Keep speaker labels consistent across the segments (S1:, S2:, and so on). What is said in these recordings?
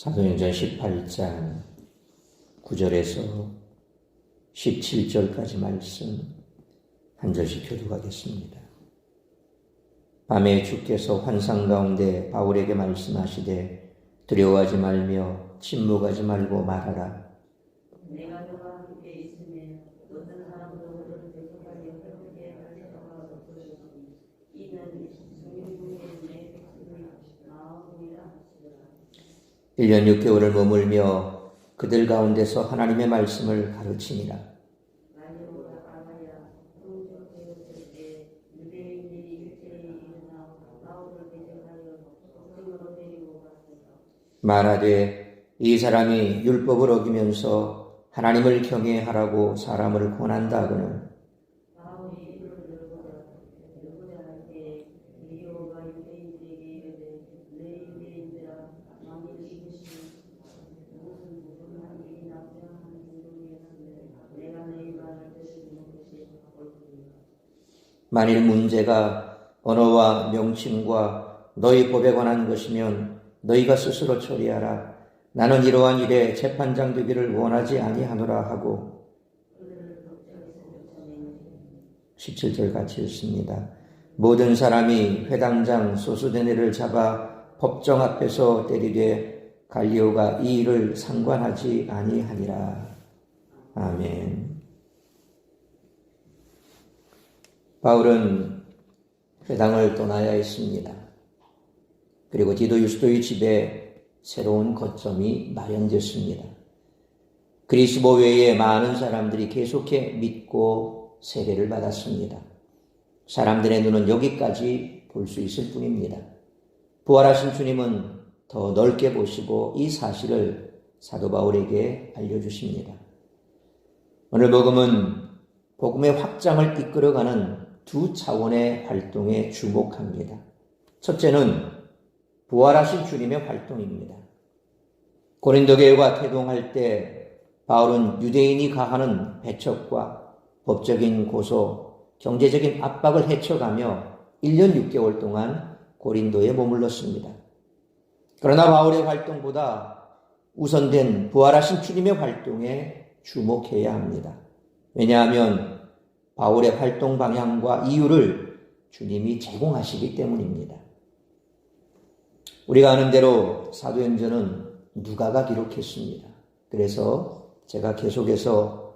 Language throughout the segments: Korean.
S1: 사도행전 18장 9절에서 17절까지 말씀 한 절씩 교독하겠습니다. 밤에 주께서 환상 가운데 바울에게 말씀하시되 두려워하지 말며 침묵하지 말고 말하라.
S2: 내가 너와 함께 있으면 어떤 사람도 너를 대적하여 해롭게 할 자가 없을 것이니 이는 성령의 내 백성의 마음이라 하시더라.
S1: 1년 6개월을 머물며 그들 가운데서 하나님의 말씀을 가르치니라.
S2: 말려오라 아가야 성적되었을 때 유대인들이 일제히 일어나 바울을 대적하여 성으로 데리고 갔으나
S1: 말하되 이 사람이 율법을 어기면서 하나님을 경외하라고 사람을 권한다 하거늘
S2: 바울이 이를 열고자 할 때에 리오가 유대인들에게 이르되 내 유대인들아 만일 이것이 무슨 일이 납작한 중동이었으면 내가 너희 말을 들으면 것이 옳으리라.
S1: 만일 문제가 언어와 명칭과 너희 법에 관한 것이면 너희가 스스로 처리하라. 나는 이러한 일에 재판장 되기를 원하지 아니하노라 하고 17절 같이 읽습니다. 모든 사람이 회당장 소수데네를 잡아 법정 앞에서 때리되 갈리오가 이 일을 상관하지 아니하니라. 아멘. 바울은 회당을 떠나야 했습니다. 그리고 디도 유스도의 집에 새로운 거점이 마련됐습니다. 그리스도 외에 많은 사람들이 계속해 믿고 세례를 받았습니다. 사람들의 눈은 여기까지 볼 수 있을 뿐입니다. 부활하신 주님은 더 넓게 보시고 이 사실을 사도 바울에게 알려주십니다. 오늘 복음은 복음의 확장을 이끌어가는 두 차원의 활동에 주목합니다. 첫째는 부활하신 주님의 활동입니다. 고린도 교회가 태동할 때 바울은 유대인이 가하는 배척과 법적인 고소, 경제적인 압박을 헤쳐가며 1년 6개월 동안 고린도에 머물렀습니다. 그러나 바울의 활동보다 우선된 부활하신 주님의 활동에 주목해야 합니다. 왜냐하면 바울의 활동 방향과 이유를 주님이 제공하시기 때문입니다. 우리가 아는 대로 사도행전은 누가가 기록했습니다. 그래서 제가 계속해서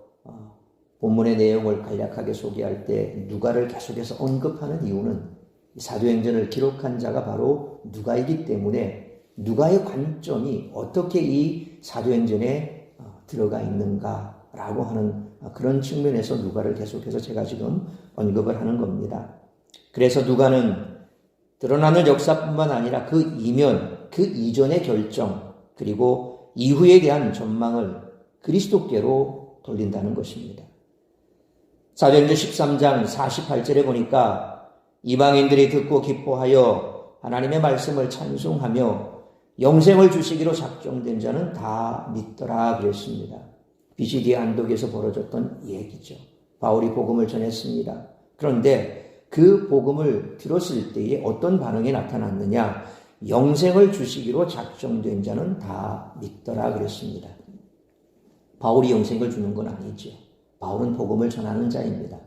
S1: 본문의 내용을 간략하게 소개할 때 누가를 계속해서 언급하는 이유는 사도행전을 기록한 자가 바로 누가이기 때문에 누가의 관점이 어떻게 이 사도행전에 들어가 있는가라고 하는 그런 측면에서 누가를 계속해서 제가 지금 언급을 하는 겁니다. 그래서 누가는 드러나는 역사뿐만 아니라 그 이면, 그 이전의 결정, 그리고 이후에 대한 전망을 그리스도께로 돌린다는 것입니다. 사도행전 13장 48절에 보니까 이방인들이 듣고 기뻐하여 하나님의 말씀을 찬송하며 영생을 주시기로 작정된 자는 다 믿더라 그랬습니다. 비시디아 안독에서 벌어졌던 얘기죠. 바울이 복음을 전했습니다. 그런데 그 복음을 들었을 때에 어떤 반응이 나타났느냐? 영생을 주시기로 작정된 자는 다 믿더라 그랬습니다. 바울이 영생을 주는 건 아니죠. 바울은 복음을 전하는 자입니다.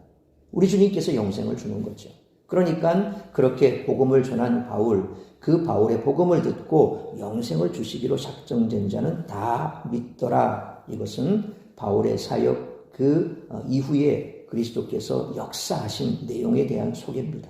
S1: 우리 주님께서 영생을 주는 거죠. 그러니까 그렇게 복음을 전한 바울, 그 바울의 복음을 듣고 영생을 주시기로 작정된 자는 다 믿더라. 이것은 바울의 사역 그 이후에 그리스도께서 역사하신 내용에 대한 소개입니다.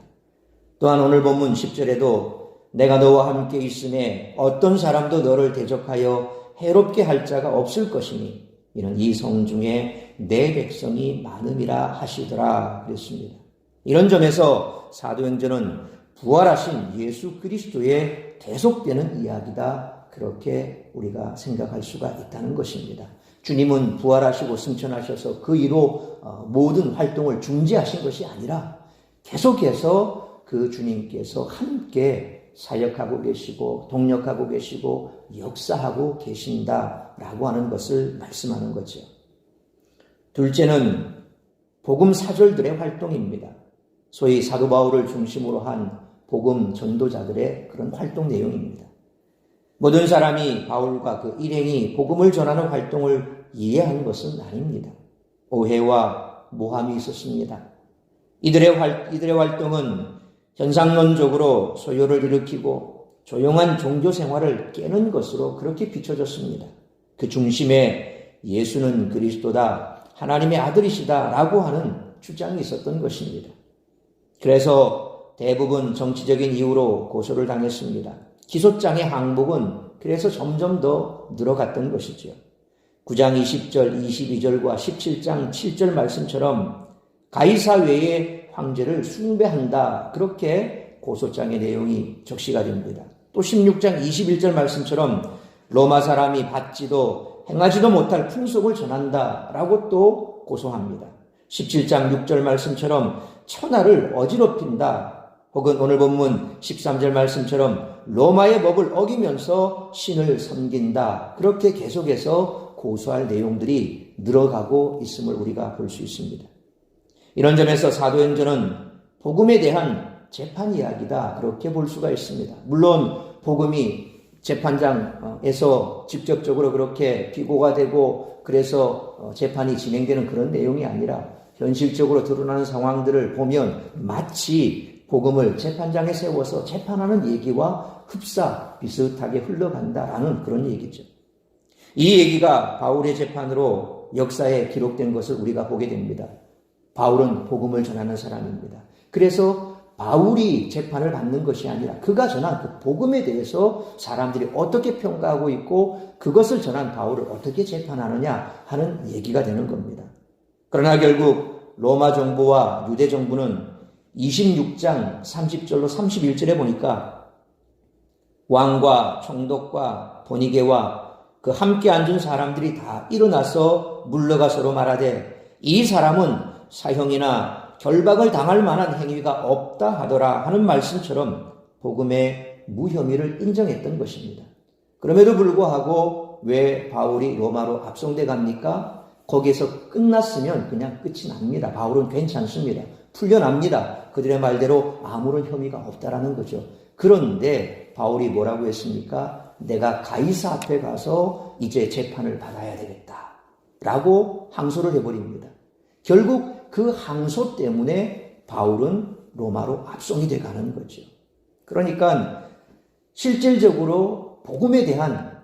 S1: 또한 오늘 본문 10절에도 내가 너와 함께 있음에 어떤 사람도 너를 대적하여 해롭게 할 자가 없을 것이니 이는 이 성 중에 내 백성이 많음이라 하시더라 그랬습니다. 이런 점에서 사도행전은 부활하신 예수 그리스도의 계속되는 이야기다. 그렇게 우리가 생각할 수가 있다는 것입니다. 주님은 부활하시고 승천하셔서 그 이로 모든 활동을 중지하신 것이 아니라 계속해서 그 주님께서 함께 사역하고 계시고 동력하고 계시고 역사하고 계신다라고 하는 것을 말씀하는 거죠. 둘째는 복음 사절들의 활동입니다. 소위 사도 바울을 중심으로 한 복음 전도자들의 그런 활동 내용입니다. 모든 사람이 바울과 그 일행이 복음을 전하는 활동을 이해한 것은 아닙니다. 오해와 모함이 있었습니다. 이들의 활동은 현상론적으로 소요를 일으키고 조용한 종교 생활을 깨는 것으로 그렇게 비춰졌습니다. 그 중심에 예수는 그리스도다, 하나님의 아들이시다 라고 하는 주장이 있었던 것입니다. 그래서 대부분 정치적인 이유로 고소를 당했습니다. 기소장의 항목은 그래서 점점 더 늘어갔던 것이죠. 9장 20절, 22절과 17장 7절 말씀처럼 가이사 외의 황제를 숭배한다. 그렇게 고소장의 내용이 적시가 됩니다. 또 16장 21절 말씀처럼 로마 사람이 받지도 행하지도 못할 풍속을 전한다. 라고 또 고소합니다. 17장 6절 말씀처럼 천하를 어지럽힌다. 혹은 오늘 본문 13절 말씀처럼 로마의 법을 어기면서 신을 섬긴다. 그렇게 계속해서 고소할 내용들이 늘어가고 있음을 우리가 볼 수 있습니다. 이런 점에서 사도행전은 복음에 대한 재판 이야기다. 그렇게 볼 수가 있습니다. 물론 복음이 재판장에서 직접적으로 그렇게 비고가 되고 그래서 재판이 진행되는 그런 내용이 아니라 현실적으로 드러나는 상황들을 보면 마치 복음을 재판장에 세워서 재판하는 얘기와 흡사 비슷하게 흘러간다라는 그런 얘기죠. 이 얘기가 바울의 재판으로 역사에 기록된 것을 우리가 보게 됩니다. 바울은 복음을 전하는 사람입니다. 그래서 바울이 재판을 받는 것이 아니라 그가 전한 그 복음에 대해서 사람들이 어떻게 평가하고 있고 그것을 전한 바울을 어떻게 재판하느냐 하는 얘기가 되는 겁니다. 그러나 결국 로마 정부와 유대 정부는 26장 30절로 31절에 보니까 왕과 총독과 보니게와 그 함께 앉은 사람들이 다 일어나서 물러가 서로 말하되 이 사람은 사형이나 결박을 당할 만한 행위가 없다 하더라 하는 말씀처럼 복음의 무혐의를 인정했던 것입니다. 그럼에도 불구하고 왜 바울이 로마로 압송돼 갑니까? 거기에서 끝났으면 그냥 끝이 납니다. 바울은 괜찮습니다. 풀려납니다. 그들의 말대로 아무런 혐의가 없다라는 거죠. 그런데 바울이 뭐라고 했습니까? 내가 가이사 앞에 가서 이제 재판을 받아야 되겠다 라고 항소를 해버립니다. 결국 그 항소 때문에 바울은 로마로 압송이 돼가는 거죠. 그러니까 실질적으로 복음에 대한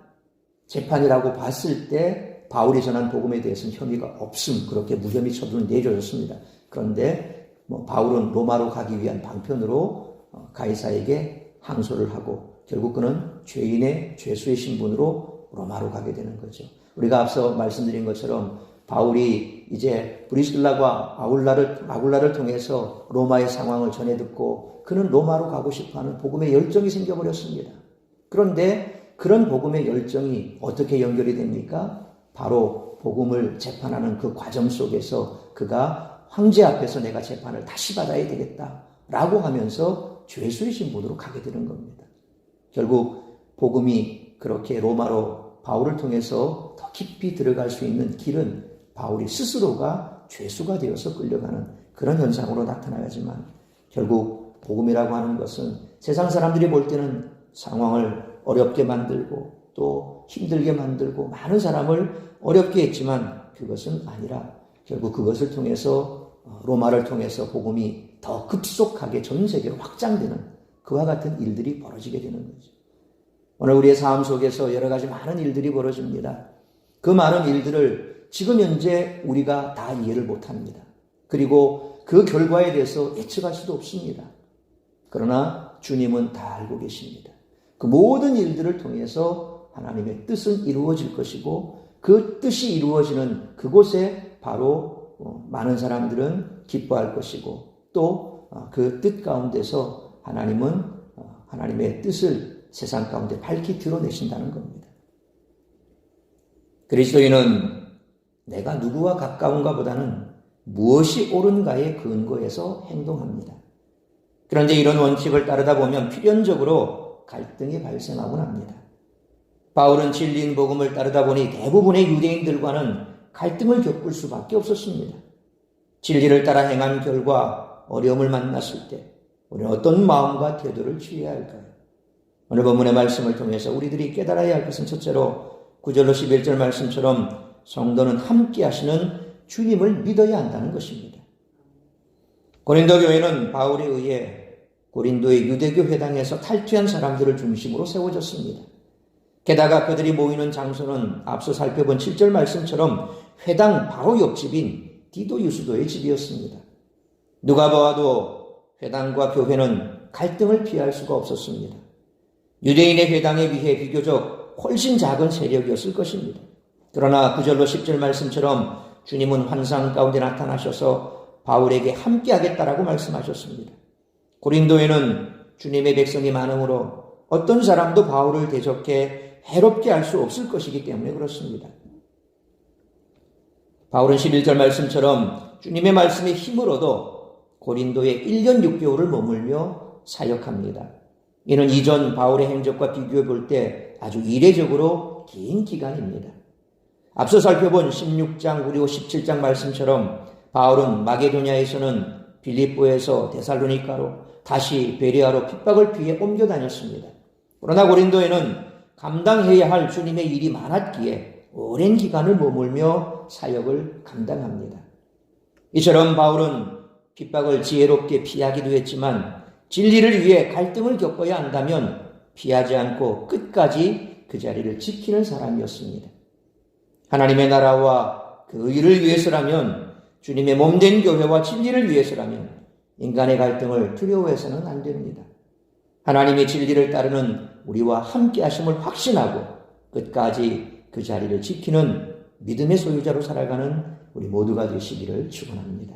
S1: 재판이라고 봤을 때 바울이 전한 복음에 대해서는 혐의가 없음, 그렇게 무혐의 처분을 내려졌습니다. 그런데 바울은 로마로 가기 위한 방편으로 가이사에게 항소를 하고 결국 그는 죄인의 죄수의 신분으로 로마로 가게 되는 거죠. 우리가 앞서 말씀드린 것처럼 바울이 이제 브리스길라와 아굴라를 통해서 로마의 상황을 전해 듣고 그는 로마로 가고 싶어하는 복음의 열정이 생겨버렸습니다. 그런데 그런 복음의 열정이 어떻게 연결이 됩니까? 바로 복음을 재판하는 그 과정 속에서 그가 황제 앞에서 내가 재판을 다시 받아야 되겠다라고 하면서 죄수의 신분으로 가게 되는 겁니다. 결국 복음이 그렇게 로마로 바울을 통해서 더 깊이 들어갈 수 있는 길은 바울이 스스로가 죄수가 되어서 끌려가는 그런 현상으로 나타나야지만 결국 복음이라고 하는 것은 세상 사람들이 볼 때는 상황을 어렵게 만들고 또 힘들게 만들고 많은 사람을 어렵게 했지만 그것은 아니라 결국 그것을 통해서 로마를 통해서 복음이 더 급속하게 전 세계로 확장되는 그와 같은 일들이 벌어지게 되는 거죠. 오늘 우리의 삶 속에서 여러 가지 많은 일들이 벌어집니다. 그 많은 일들을 지금 현재 우리가 다 이해를 못합니다. 그리고 그 결과에 대해서 예측할 수도 없습니다. 그러나 주님은 다 알고 계십니다. 그 모든 일들을 통해서 하나님의 뜻은 이루어질 것이고 그 뜻이 이루어지는 그곳에 바로 많은 사람들은 기뻐할 것이고 또 그 뜻 가운데서 하나님은 하나님의 뜻을 세상 가운데 밝히 드러내신다는 겁니다. 그리스도인은 내가 누구와 가까운가 보다는 무엇이 옳은가에 근거해서 행동합니다. 그런데 이런 원칙을 따르다 보면 필연적으로 갈등이 발생하곤 합니다. 바울은 진리인 복음을 따르다 보니 대부분의 유대인들과는 갈등을 겪을 수밖에 없었습니다. 진리를 따라 행한 결과 어려움을 만났을 때 우리는 어떤 마음과 태도를 취해야 할까요? 오늘 본문의 말씀을 통해서 우리들이 깨달아야 할 것은 첫째로 9절로 11절 말씀처럼 성도는 함께 하시는 주님을 믿어야 한다는 것입니다. 고린도 교회는 바울에 의해 고린도의 유대교 회당에서 탈퇴한 사람들을 중심으로 세워졌습니다. 게다가 그들이 모이는 장소는 앞서 살펴본 7절 말씀처럼 회당 바로 옆집인 디도 유수도의 집이었습니다. 누가 보아도 회당과 교회는 갈등을 피할 수가 없었습니다. 유대인의 회당에 비해 비교적 훨씬 작은 세력이었을 것입니다. 그러나 9절로 10절 말씀처럼 주님은 환상 가운데 나타나셔서 바울에게 함께하겠다라고 말씀하셨습니다. 고린도에는 주님의 백성이 많으므로 어떤 사람도 바울을 대적해 해롭게 할 수 없을 것이기 때문에 그렇습니다. 바울은 11절 말씀처럼 주님의 말씀에 힘을 얻어 고린도에 1년 6개월을 머물며 사역합니다. 이는 이전 바울의 행적과 비교해 볼 때 아주 이례적으로 긴 기간입니다. 앞서 살펴본 16장 그리고 17장 말씀처럼 바울은 마게도냐에서는 빌립보에서 데살로니가로 다시 베레아로 핍박을 피해 옮겨 다녔습니다. 그러나 고린도에는 감당해야 할 주님의 일이 많았기에 오랜 기간을 머물며 사역을 감당합니다. 이처럼 바울은 핍박을 지혜롭게 피하기도 했지만 진리를 위해 갈등을 겪어야 한다면 피하지 않고 끝까지 그 자리를 지키는 사람이었습니다. 하나님의 나라와 그 의를 위해서라면, 주님의 몸된 교회와 진리를 위해서라면 인간의 갈등을 두려워해서는 안 됩니다. 하나님의 진리를 따르는 우리와 함께 하심을 확신하고 끝까지 그 자리를 지키는 믿음의 소유자로 살아가는 우리 모두가 되시기를 축원합니다.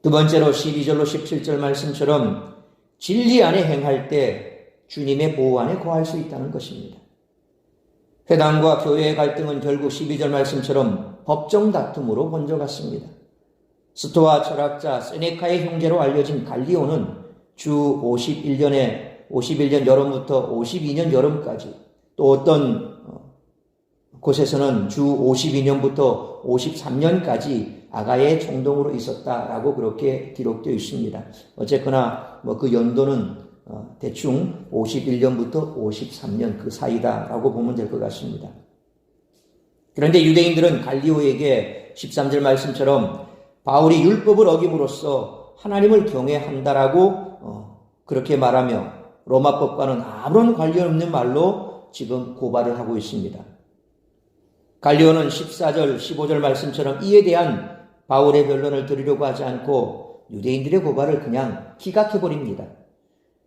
S1: 두 번째로 12절로 17절 말씀처럼 진리 안에 행할 때 주님의 보호 안에 거할 수 있다는 것입니다. 회당과 교회의 갈등은 결국 12절 말씀처럼 법정 다툼으로 번져갔습니다. 스토아 철학자 세네카의 형제로 알려진 갈리오는 주 51년 여름부터 52년 여름까지, 또 어떤 곳에서는 주 52년부터 53년까지 아가의 총독으로 있었다라고 그렇게 기록되어 있습니다. 어쨌거나 그 연도는 대충 51년부터 53년 그 사이다라고 보면 될 것 같습니다. 그런데 유대인들은 갈리오에게 13절 말씀처럼 바울이 율법을 어김으로써 하나님을 경외한다라고 그렇게 말하며 로마법과는 아무런 관련 없는 말로 지금 고발을 하고 있습니다. 갈리오는 14절, 15절 말씀처럼 이에 대한 바울의 변론을 들으려고 하지 않고 유대인들의 고발을 그냥 기각해버립니다.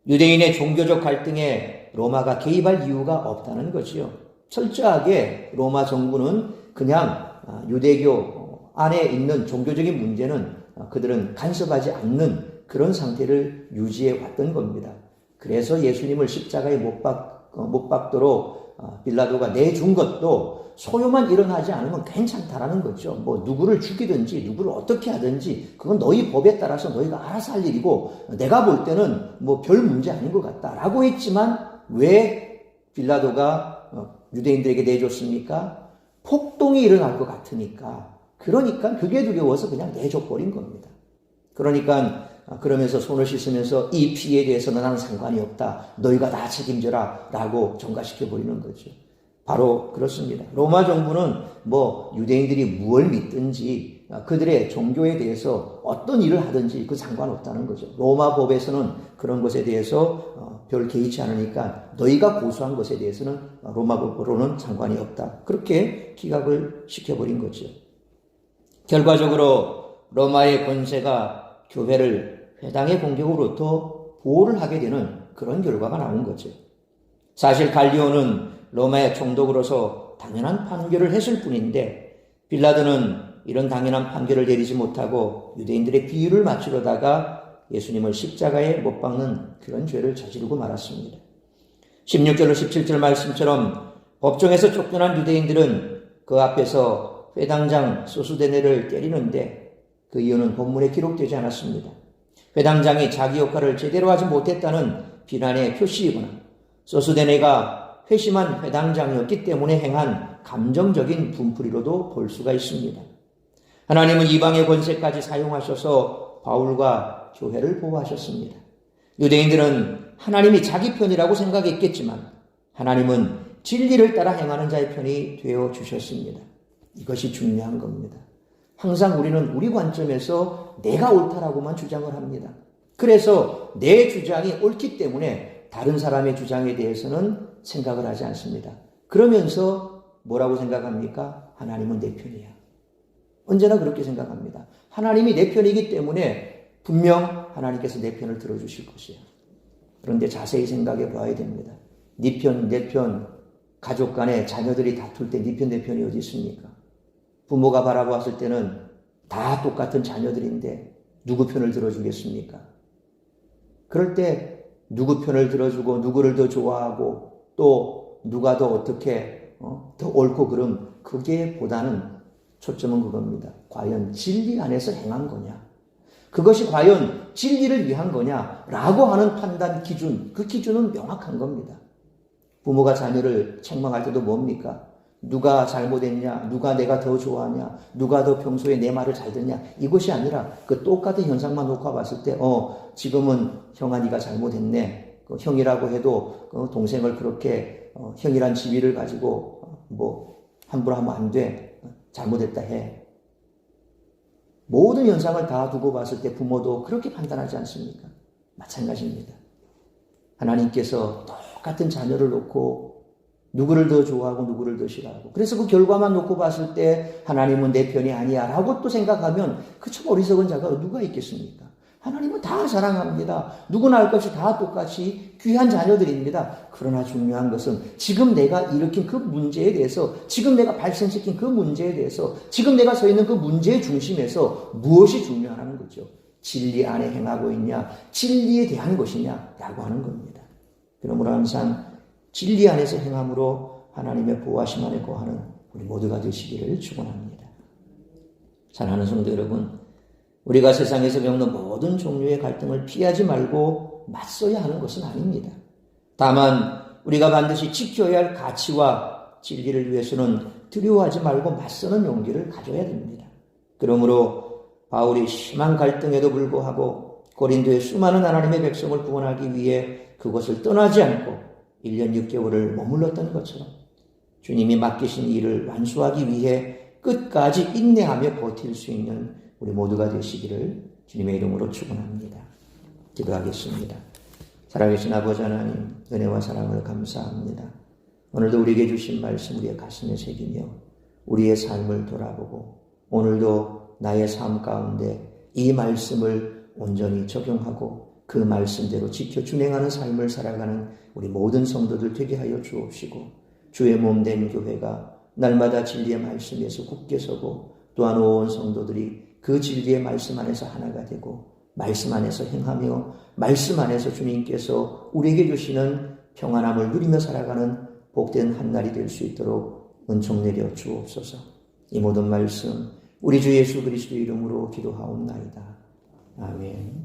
S1: 유대인의 종교적 갈등에 로마가 개입할 이유가 없다는 거지요. 철저하게 로마 정부는 그냥 유대교 안에 있는 종교적인 문제는 그들은 간섭하지 않는 그런 상태를 유지해 왔던 겁니다. 그래서 예수님을 십자가에 못 박도록 빌라도가 내준 것도 소요만 일어나지 않으면 괜찮다라는 거죠. 누구를 죽이든지 누구를 어떻게 하든지 그건 너희 법에 따라서 너희가 알아서 할 일이고 내가 볼 때는 별 문제 아닌 것 같다라고 했지만 왜 빌라도가 유대인들에게 내줬습니까? 폭동이 일어날 것 같으니까. 그러니까 그게 두려워서 그냥 내줘버린 겁니다. 그러면서 손을 씻으면서 이 피해에 대해서는 나는 상관이 없다. 너희가 다 책임져라 라고 전가시켜버리는 거죠. 바로 그렇습니다. 로마 정부는 유대인들이 무엇을 믿든지 그들의 종교에 대해서 어떤 일을 하든지 그 상관없다는 거죠. 로마 법에서는 그런 것에 대해서 별 개의치 않으니까 너희가 고소한 것에 대해서는 로마 법으로는 상관이 없다. 그렇게 기각을 시켜버린 거죠. 결과적으로 로마의 권세가 교회를 회당의 공격으로부터 보호를 하게 되는 그런 결과가 나온 거죠. 사실 갈리오는 로마의 총독으로서 당연한 판결을 했을 뿐인데 빌라도는 이런 당연한 판결을 내리지 못하고 유대인들의 비유를 맞추려다가 예수님을 십자가에 못 박는 그런 죄를 저지르고 말았습니다. 16절로 17절 말씀처럼 법정에서 쫓겨난 유대인들은 그 앞에서 회당장 소수데네를 때리는데 그 이유는 본문에 기록되지 않았습니다. 회당장이 자기 역할을 제대로 하지 못했다는 비난의 표시이거나 소수데네가 회심한 회당장이었기 때문에 행한 감정적인 분풀이로도 볼 수가 있습니다. 하나님은 이방의 권세까지 사용하셔서 바울과 교회를 보호하셨습니다. 유대인들은 하나님이 자기 편이라고 생각했겠지만 하나님은 진리를 따라 행하는 자의 편이 되어 주셨습니다. 이것이 중요한 겁니다. 항상 우리는 우리 관점에서 내가 옳다라고만 주장을 합니다. 그래서 내 주장이 옳기 때문에 다른 사람의 주장에 대해서는 생각을 하지 않습니다. 그러면서 뭐라고 생각합니까? 하나님은 내 편이야. 언제나 그렇게 생각합니다. 하나님이 내 편이기 때문에 분명 하나님께서 내 편을 들어주실 것이야. 그런데 자세히 생각해 봐야 됩니다. 네 편, 내 편, 가족 간에 자녀들이 다툴 때 네 편, 내 편이 어디 있습니까? 부모가 바라보았을 때는 다 똑같은 자녀들인데 누구 편을 들어주겠습니까? 그럴 때 누구 편을 들어주고 누구를 더 좋아하고 또 누가 더 어떻게 더 옳고 그름, 그게 보다는 초점은 그겁니다. 과연 진리 안에서 행한 거냐? 그것이 과연 진리를 위한 거냐라고 하는 판단 기준, 그 기준은 명확한 겁니다. 부모가 자녀를 책망할 때도 뭡니까? 누가 잘못했냐? 누가 내가 더 좋아하냐? 누가 더 평소에 내 말을 잘 듣냐? 이것이 아니라 그 똑같은 현상만 놓고 봤을 때 지금은 형아 네가 잘못했네. 형이라고 해도 동생을 그렇게 형이란 지위를 가지고 함부로 하면 안 돼. 잘못했다 해. 모든 현상을 다 두고 봤을 때 부모도 그렇게 판단하지 않습니까? 마찬가지입니다. 하나님께서 똑같은 자녀를 놓고 누구를 더 좋아하고 누구를 더 싫어하고 그래서 그 결과만 놓고 봤을 때 하나님은 내 편이 아니야 라고 또 생각하면 그저 어리석은 자가 누가 있겠습니까? 하나님은 다 사랑합니다. 누구나 할 것이 다 똑같이 귀한 자녀들입니다. 그러나 중요한 것은 지금 내가 일으킨 그 문제에 대해서 지금 내가 발생시킨 그 문제에 대해서 지금 내가 서 있는 그 문제의 중심에서 무엇이 중요하다는 거죠. 진리 안에 행하고 있냐 진리에 대한 것이냐 라고 하는 겁니다. 그러므로 항상 진리 안에서 행함으로 하나님의 보호하심 안에 거하는 우리 모두가 되시기를 축원합니다. 사랑하는 성도 여러분, 우리가 세상에서 겪는 모든 종류의 갈등을 피하지 말고 맞서야 하는 것은 아닙니다. 다만 우리가 반드시 지켜야 할 가치와 진리를 위해서는 두려워하지 말고 맞서는 용기를 가져야 됩니다. 그러므로 바울이 심한 갈등에도 불구하고 고린도의 수많은 하나님의 백성을 구원하기 위해 그것을 떠나지 않고 1년 6개월을 머물렀던 것처럼 주님이 맡기신 일을 완수하기 위해 끝까지 인내하며 버틸 수 있는 우리 모두가 되시기를 주님의 이름으로 축원합니다. 기도하겠습니다. 살아계신 아버지 하나님, 은혜와 사랑을 감사합니다. 오늘도 우리에게 주신 말씀 우리의 가슴에 새기며 우리의 삶을 돌아보고 오늘도 나의 삶 가운데 이 말씀을 온전히 적용하고 그 말씀대로 지켜 준행하는 삶을 살아가는 우리 모든 성도들 되게 하여 주옵시고 주의 몸된 교회가 날마다 진리의 말씀에서 굳게 서고 또한 온 성도들이 그 진리의 말씀 안에서 하나가 되고 말씀 안에서 행하며 말씀 안에서 주님께서 우리에게 주시는 평안함을 누리며 살아가는 복된 한날이 될 수 있도록 은총 내려 주옵소서. 이 모든 말씀 우리 주 예수 그리스도의 이름으로 기도하옵나이다. 아멘.